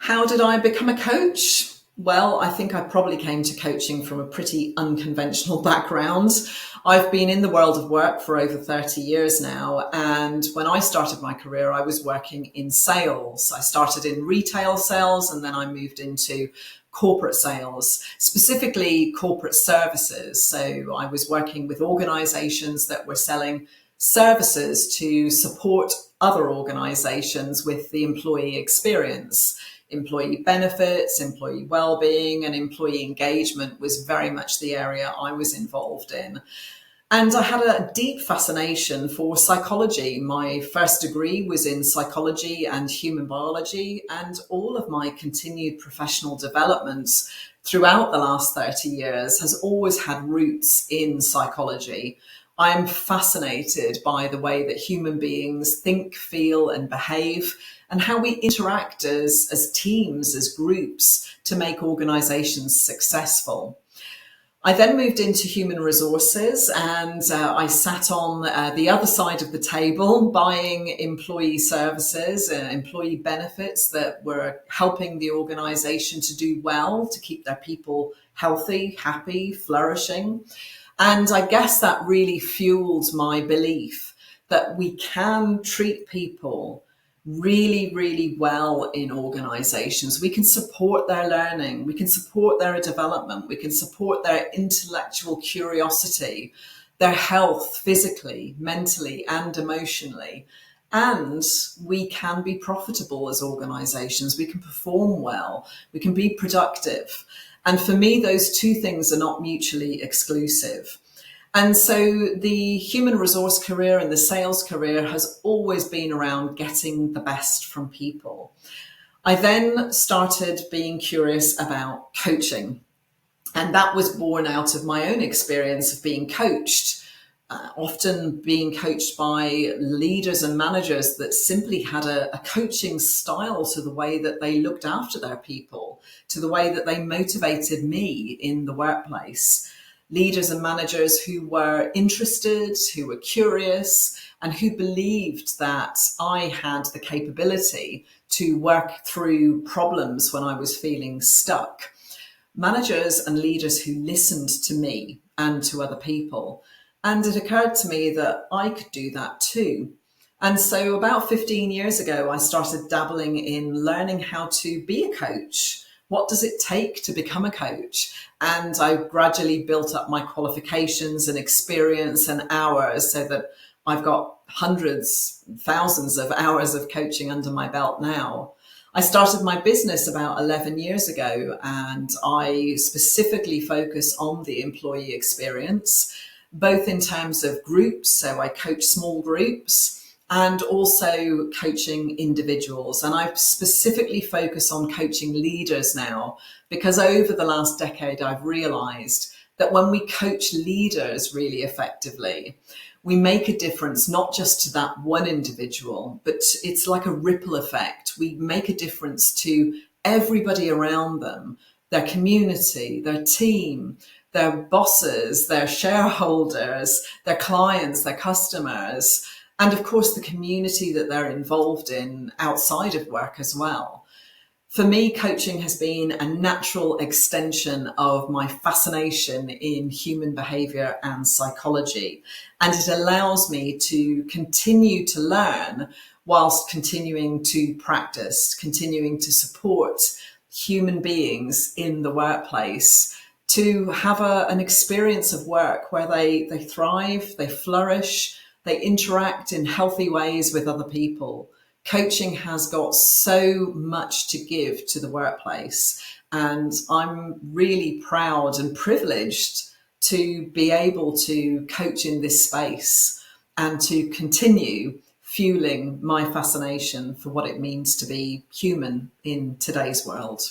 How did I become a coach? Well, I think I probably came to coaching from a pretty unconventional background. I've been in the world of work for over 30 years now. And when I started my career, I was working in sales. I started in retail sales and then I moved into corporate sales, specifically corporate services. So I was working with organizations that were selling services to support other organizations with the employee experience. Employee benefits, employee well-being, and employee engagement was very much the area I was involved in. And I had a deep fascination for psychology. My first degree was in psychology and human biology, and all of my continued professional development throughout the last 30 years has always had roots in psychology. I'm fascinated by the way that human beings think, feel, and behave, and how we interact as teams, as groups, to make organizations successful. I then moved into human resources and I sat on the other side of the table buying employee services, employee benefits that were helping the organization to do well, to keep their people healthy, happy, flourishing. And I guess that really fueled my belief that we can treat people really, really well in organizations. We can support their learning, we can support their development, we can support their intellectual curiosity, their health physically, mentally, and emotionally. And we can be profitable as organizations. We can perform well, we can be productive. And for me, those two things are not mutually exclusive. And so the human resource career and the sales career has always been around getting the best from people. I then started being curious about coaching, and that was born out of my own experience of being coached, often being coached by leaders and managers that simply had a coaching style to the way that they looked after their people, to the way that they motivated me in the workplace. Leaders and managers who were interested, who were curious, and who believed that I had the capability to work through problems when I was feeling stuck. Managers and leaders who listened to me and to other people. And it occurred to me that I could do that too. And so about 15 years ago, I started dabbling in learning how to be a coach. What does it take to become a coach? And I gradually built up my qualifications and experience and hours so that I've got hundreds, thousands of hours of coaching under my belt now. I started my business about 11 years ago, and I specifically focus on the employee experience, both in terms of groups. So I coach small groups, and also coaching individuals. And I specifically focus on coaching leaders now, because over the last decade, I've realized that when we coach leaders really effectively, we make a difference, not just to that one individual, but it's like a ripple effect. We make a difference to everybody around them, their community, their team, their bosses, their shareholders, their clients, their customers, and of course, the community that they're involved in outside of work as well. For me, coaching has been a natural extension of my fascination in human behavior and psychology. And it allows me to continue to learn whilst continuing to practice, continuing to support human beings in the workplace to have an experience of work where they thrive, they flourish, they interact in healthy ways with other people. Coaching has got so much to give to the workplace, and I'm really proud and privileged to be able to coach in this space and to continue fueling my fascination for what it means to be human in today's world.